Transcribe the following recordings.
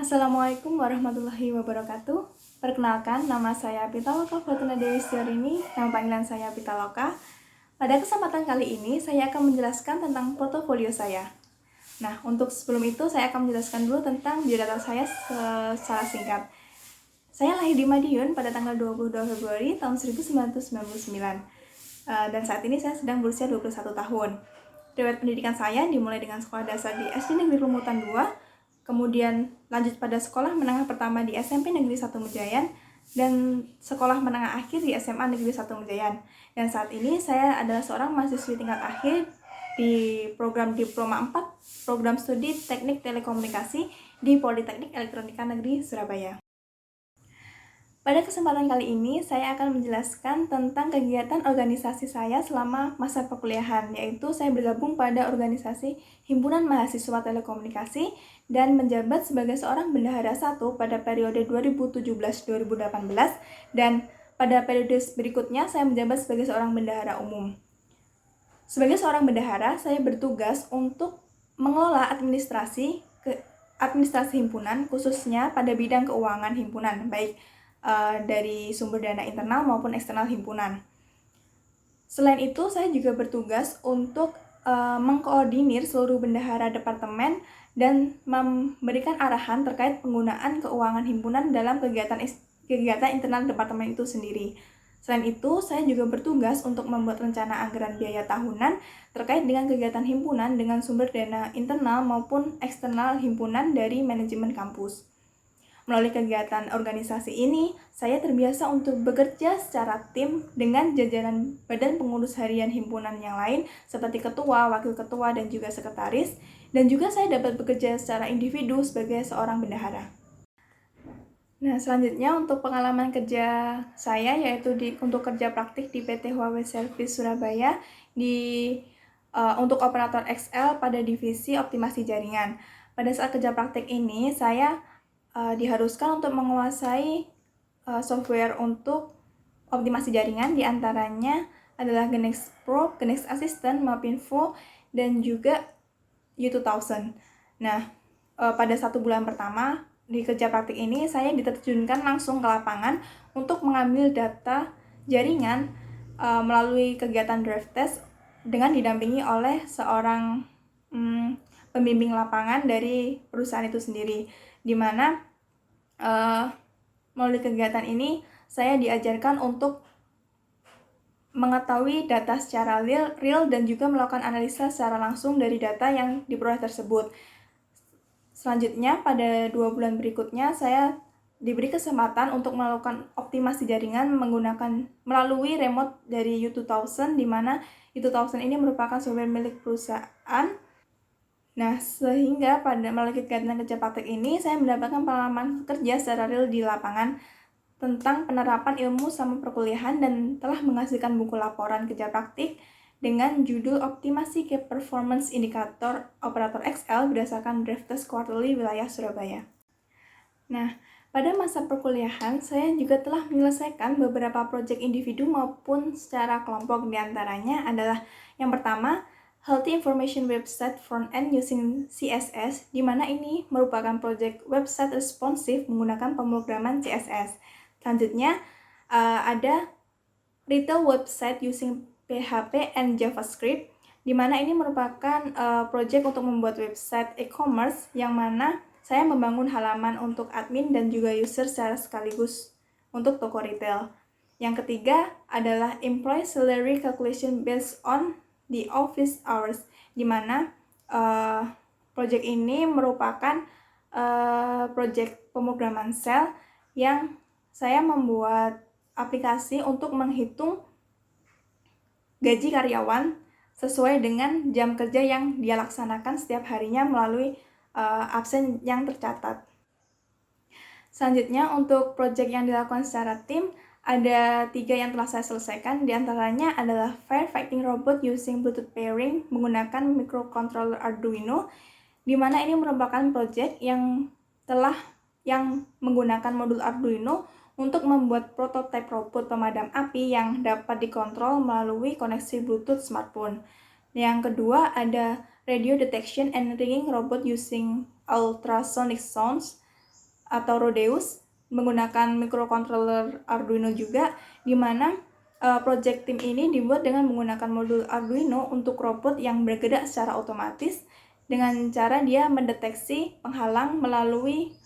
Assalamualaikum warahmatullahi wabarakatuh. Perkenalkan, nama saya Pitaloka Fortuna Dewi Setiarini, nama panggilan saya Pitaloka. Pada kesempatan kali ini, saya akan menjelaskan tentang portofolio saya. Nah, untuk sebelum itu, saya akan menjelaskan dulu tentang biodata saya secara singkat. Saya lahir di Madiun pada tanggal 22 Februari tahun 1999. Dan saat ini saya sedang berusia 21 tahun. Riwayat pendidikan saya dimulai dengan sekolah dasar di SD Negeri Rumutan 2, kemudian lanjut pada sekolah menengah pertama di SMP Negeri 1 Mejayan, dan sekolah menengah akhir di SMA Negeri 1 Mejayan. Dan saat ini saya adalah seorang mahasiswi tingkat akhir di program Diploma 4, program studi Teknik Telekomunikasi di Politeknik Elektronika Negeri Surabaya. Pada kesempatan kali ini, saya akan menjelaskan tentang kegiatan organisasi saya selama masa perkuliahan, yaitu saya bergabung pada organisasi Himpunan Mahasiswa Telekomunikasi dan menjabat sebagai seorang bendahara 1 pada periode 2017-2018, dan pada periode berikutnya saya menjabat sebagai seorang bendahara umum. Sebagai seorang bendahara, saya bertugas untuk mengelola administrasi himpunan, khususnya pada bidang keuangan himpunan, baik dari sumber dana internal maupun eksternal himpunan. Selain itu, saya juga bertugas untuk mengkoordinir seluruh bendahara departemen dan memberikan arahan terkait penggunaan keuangan himpunan dalam kegiatan internal departemen itu sendiri. Selain itu, saya juga bertugas untuk membuat rencana anggaran biaya tahunan terkait dengan kegiatan himpunan dengan sumber dana internal maupun eksternal himpunan dari manajemen kampus. Melalui kegiatan organisasi ini, saya terbiasa untuk bekerja secara tim dengan jajaran badan pengurus harian himpunan yang lain seperti ketua, wakil ketua, dan juga sekretaris. Dan juga saya dapat bekerja secara individu sebagai seorang bendahara. Nah, selanjutnya untuk pengalaman kerja saya, yaitu untuk kerja praktik di PT Huawei Service Surabaya untuk operator XL pada divisi optimasi jaringan. Pada saat kerja praktik ini, saya diharuskan untuk menguasai software untuk optimasi jaringan, diantaranya adalah Genex Pro, Genex Assistant, Mapinfo, dan juga U2000. Nah, pada 1 bulan pertama di kerja praktik ini, saya diterjunkan langsung ke lapangan untuk mengambil data jaringan melalui kegiatan drive test dengan didampingi oleh seorang pembimbing lapangan dari perusahaan itu sendiri, di mana melalui kegiatan ini saya diajarkan untuk mengetahui data secara real dan juga melakukan analisa secara langsung dari data yang diperoleh tersebut. Selanjutnya, pada 2 bulan berikutnya, saya diberi kesempatan untuk melakukan optimasi jaringan melalui remote dari U2000, di mana U2000 ini merupakan software milik perusahaan. Nah, sehingga melalui kegiatan kerja praktik ini, saya mendapatkan pengalaman kerja secara real di lapangan tentang penerapan ilmu sama perkuliahan dan telah menghasilkan buku laporan kerja praktik dengan judul Optimasi Key Performance Indicator Operator XL berdasarkan Drive Test Quarterly Wilayah Surabaya. Nah, pada masa perkuliahan, saya juga telah menyelesaikan beberapa proyek individu maupun secara kelompok. Di antaranya adalah yang pertama, Healthy Information Website Front-End using CSS, di mana ini merupakan proyek website responsif menggunakan pemrograman CSS. Selanjutnya, ada Retail Website using PHP and JavaScript, di mana ini merupakan proyek untuk membuat website e-commerce yang mana saya membangun halaman untuk admin dan juga user secara sekaligus untuk toko retail. Yang ketiga adalah Employee Salary Calculation based on the office hours, di mana proyek ini merupakan proyek pemrograman Shell yang saya membuat aplikasi untuk menghitung gaji karyawan sesuai dengan jam kerja yang dia laksanakan setiap harinya melalui absen yang tercatat. Selanjutnya, untuk proyek yang dilakukan secara tim, ada 3 yang telah saya selesaikan. Di antaranya adalah Firefighting Robot using Bluetooth Pairing menggunakan microcontroller Arduino, di mana ini merupakan proyek yang menggunakan modul Arduino untuk membuat prototipe robot pemadam api yang dapat dikontrol melalui koneksi Bluetooth smartphone. Yang kedua ada Radio Detection and Ringing Robot using Ultrasonic Sounds, atau Rhodeus menggunakan microcontroller Arduino juga, di mana project tim ini dibuat dengan menggunakan modul Arduino untuk robot yang bergerak secara otomatis dengan cara dia mendeteksi penghalang melalui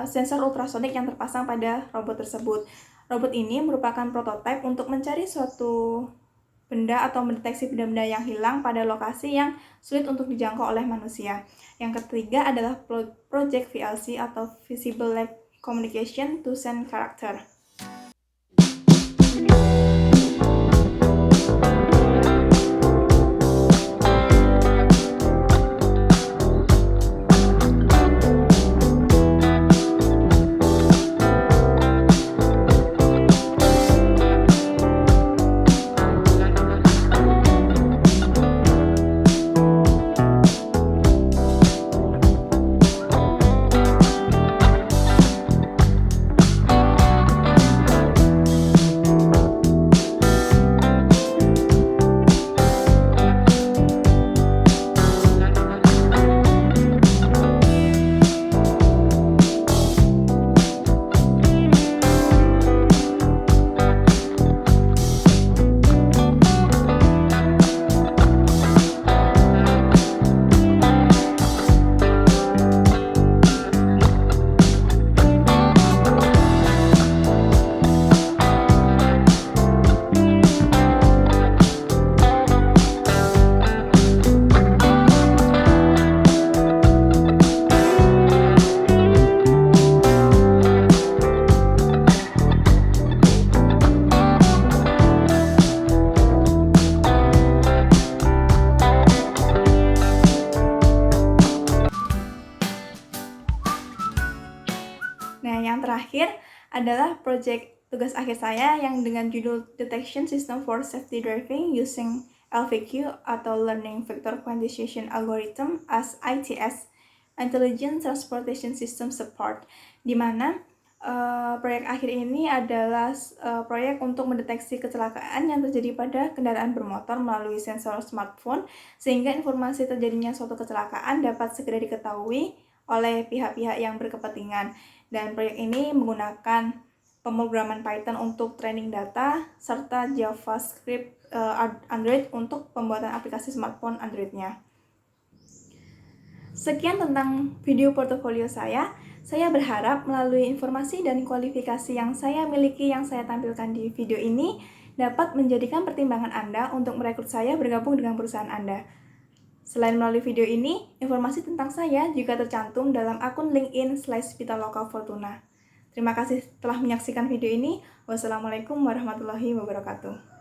sensor ultrasonik yang terpasang pada robot tersebut. Robot ini merupakan prototipe untuk mencari suatu benda atau mendeteksi benda-benda yang hilang pada lokasi yang sulit untuk dijangkau oleh manusia. Yang ketiga adalah Project VLC atau Visible Light Communication to Send Character. Nah, yang terakhir adalah proyek tugas akhir saya yang dengan judul Detection System for Safety Driving Using LVQ atau Learning Vector Quantization Algorithm as ITS, Intelligent Transportation System Support, di mana proyek akhir ini adalah proyek untuk mendeteksi kecelakaan yang terjadi pada kendaraan bermotor melalui sensor smartphone, sehingga informasi terjadinya suatu kecelakaan dapat segera diketahui oleh pihak-pihak yang berkepentingan. Dan proyek ini menggunakan pemrograman Python untuk training data serta JavaScript Android untuk pembuatan aplikasi smartphone Android-nya. Sekian tentang video portofolio saya. Saya berharap melalui informasi dan kualifikasi yang saya miliki yang saya tampilkan di video ini dapat menjadikan pertimbangan Anda untuk merekrut saya bergabung dengan perusahaan Anda. Selain melalui video ini, informasi tentang saya juga tercantum dalam akun LinkedIn/Pitaloka Fortuna. Terima kasih telah menyaksikan video ini. Wassalamualaikum warahmatullahi wabarakatuh.